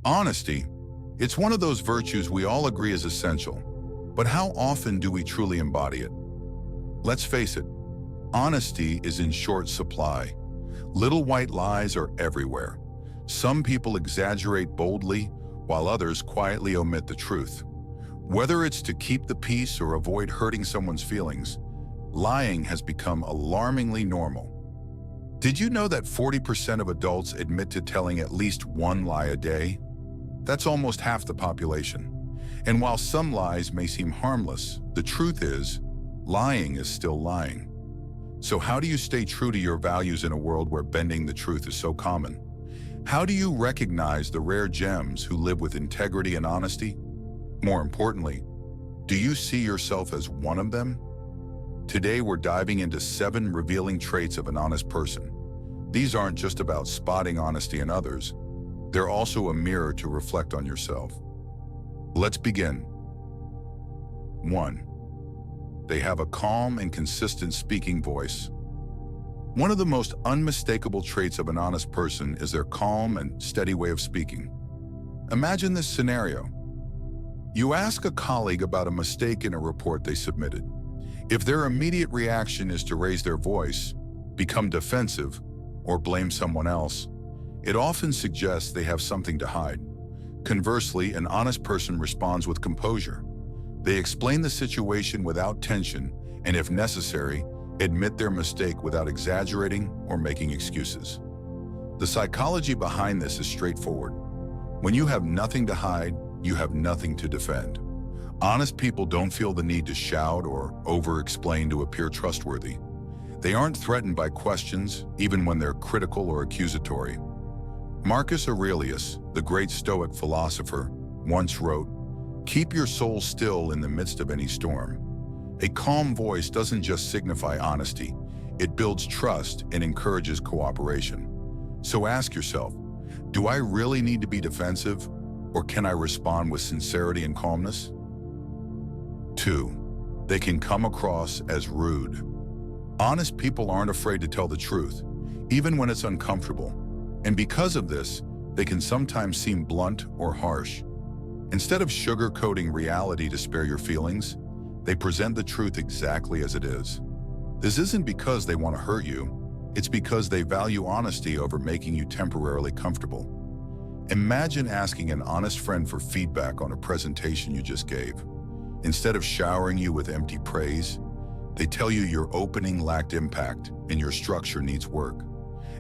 Honesty. It's one of those virtues we all agree is essential, but how often do we truly embody it? Let's face it, honesty is in short supply. Little white lies are everywhere. Some people exaggerate boldly, while others quietly omit the truth. Whether it's to keep the peace or avoid hurting someone's feelings, lying has become alarmingly normal. Did you know that 40% of adults admit to telling at least one lie a day? That's almost half the population. And while some lies may seem harmless, the truth is, lying is still lying. So how do you stay true to your values in a world where bending the truth is so common? How do you recognize the rare gems who live with integrity and honesty? More importantly, do you see yourself as one of them? Today we're diving into 7 revealing traits of an honest person. These aren't just about spotting honesty in others. They're also a mirror to reflect on yourself. Let's begin. 1. They have a calm and consistent speaking voice. One of the most unmistakable traits of an honest person is their calm and steady way of speaking. Imagine this scenario. You ask a colleague about a mistake in a report they submitted. If their immediate reaction is to raise their voice, become defensive, or blame someone else, it often suggests they have something to hide. Conversely, an honest person responds with composure. They explain the situation without tension, and if necessary, admit their mistake without exaggerating or making excuses. The psychology behind this is straightforward. When you have nothing to hide, you have nothing to defend. Honest people don't feel the need to shout or over-explain to appear trustworthy. They aren't threatened by questions, even when they're critical or accusatory. Marcus Aurelius, the great Stoic philosopher, once wrote, "Keep your soul still in the midst of any storm." A calm voice doesn't just signify honesty, it builds trust and encourages cooperation. So ask yourself, do I really need to be defensive, or can I respond with sincerity and calmness? 2. They can come across as rude. Honest people aren't afraid to tell the truth, even when it's uncomfortable. And because of this, they can sometimes seem blunt or harsh. Instead of sugarcoating reality to spare your feelings, they present the truth exactly as it is. This isn't because they want to hurt you, it's because they value honesty over making you temporarily comfortable. Imagine asking an honest friend for feedback on a presentation you just gave. Instead of showering you with empty praise, they tell you your opening lacked impact and your structure needs work.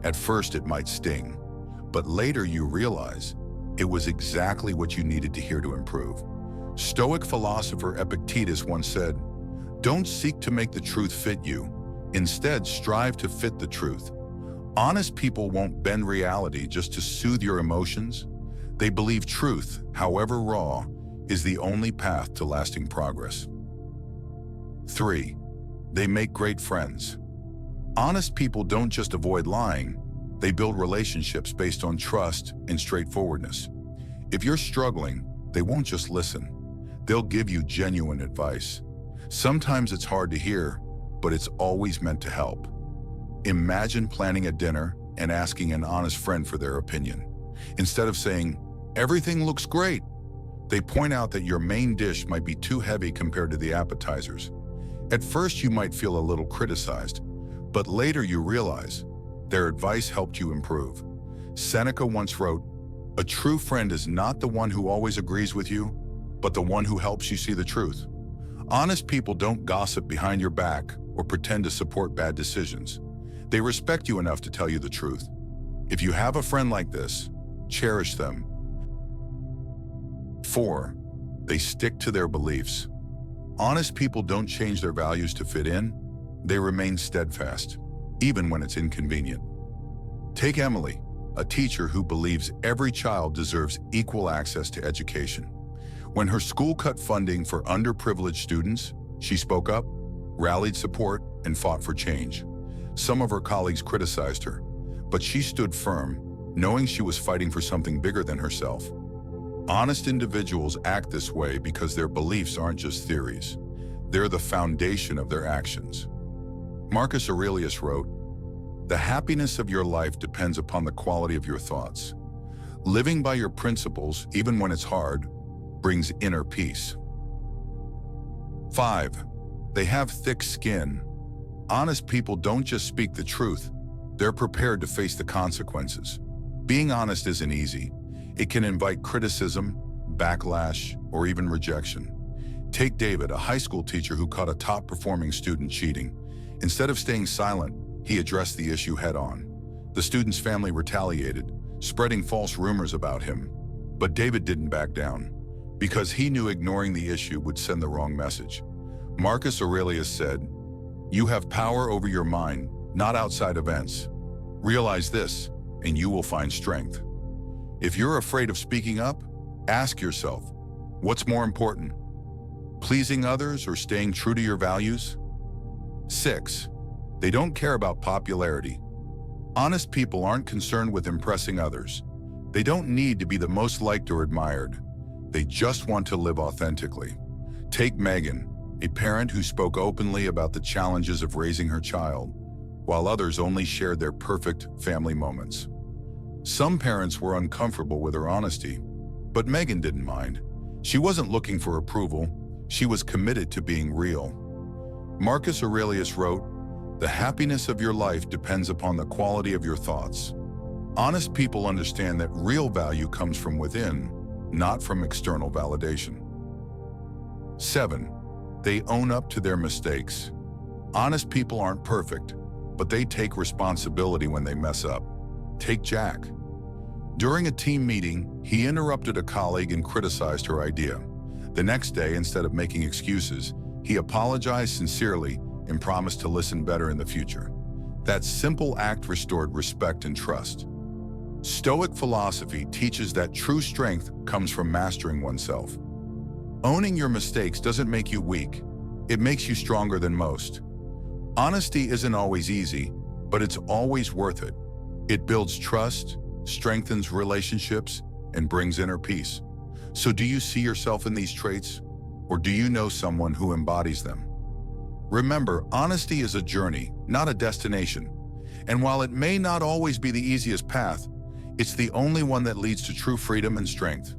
At first it might sting, but later you realize it was exactly what you needed to hear to improve. Stoic philosopher Epictetus once said, "Don't seek to make the truth fit you. Instead, strive to fit the truth." Honest people won't bend reality just to soothe your emotions. They believe truth, however raw, is the only path to lasting progress. 3. They make great friends. Honest people don't just avoid lying, they build relationships based on trust and straightforwardness. If you're struggling, they won't just listen. They'll give you genuine advice. Sometimes it's hard to hear, but it's always meant to help. Imagine planning a dinner and asking an honest friend for their opinion. Instead of saying, "Everything looks great," they point out that your main dish might be too heavy compared to the appetizers. At first you might feel a little criticized, but later you realize their advice helped you improve. Seneca once wrote, "A true friend is not the one who always agrees with you, but the one who helps you see the truth." Honest people don't gossip behind your back or pretend to support bad decisions. They respect you enough to tell you the truth. If you have a friend like this, cherish them. 4. They stick to their beliefs. Honest people don't change their values to fit in. They remain steadfast, even when it's inconvenient. Take Emily, a teacher who believes every child deserves equal access to education. When her school cut funding for underprivileged students, she spoke up, rallied support, and fought for change. Some of her colleagues criticized her, but she stood firm, knowing she was fighting for something bigger than herself. Honest individuals act this way because their beliefs aren't just theories. They're the foundation of their actions. Marcus Aurelius wrote, "The happiness of your life depends upon the quality of your thoughts." Living by your principles, even when it's hard, brings inner peace. 5. They have thick skin. Honest people don't just speak the truth, they're prepared to face the consequences. Being honest isn't easy. It can invite criticism, backlash, or even rejection. Take David, a high school teacher who caught a top-performing student cheating. Instead of staying silent, he addressed the issue head-on. The student's family retaliated, spreading false rumors about him. But David didn't back down, because he knew ignoring the issue would send the wrong message. Marcus Aurelius said, "You have power over your mind, not outside events. Realize this, and you will find strength." If you're afraid of speaking up, ask yourself, what's more important? Pleasing others or staying true to your values? 6. They don't care about popularity. Honest people aren't concerned with impressing others. They don't need to be the most liked or admired. They just want to live authentically. Take Megan, a parent who spoke openly about the challenges of raising her child, while others only shared their perfect family moments. Some parents were uncomfortable with her honesty, but Megan didn't mind. She wasn't looking for approval. She was committed to being real. Marcus Aurelius wrote, "The happiness of your life depends upon the quality of your thoughts." Honest people understand that real value comes from within, not from external validation. 7. They own up to their mistakes. Honest people aren't perfect, but they take responsibility when they mess up. Take Jack. During a team meeting, he interrupted a colleague and criticized her idea. The next day, instead of making excuses, he apologized sincerely and promised to listen better in the future. That simple act restored respect and trust. Stoic philosophy teaches that true strength comes from mastering oneself. Owning your mistakes doesn't make you weak. It makes you stronger than most. Honesty isn't always easy, but it's always worth it. It builds trust, strengthens relationships, and brings inner peace. So do you see yourself in these traits, or do you know someone who embodies them? Remember, honesty is a journey, not a destination. And while it may not always be the easiest path, it's the only one that leads to true freedom and strength.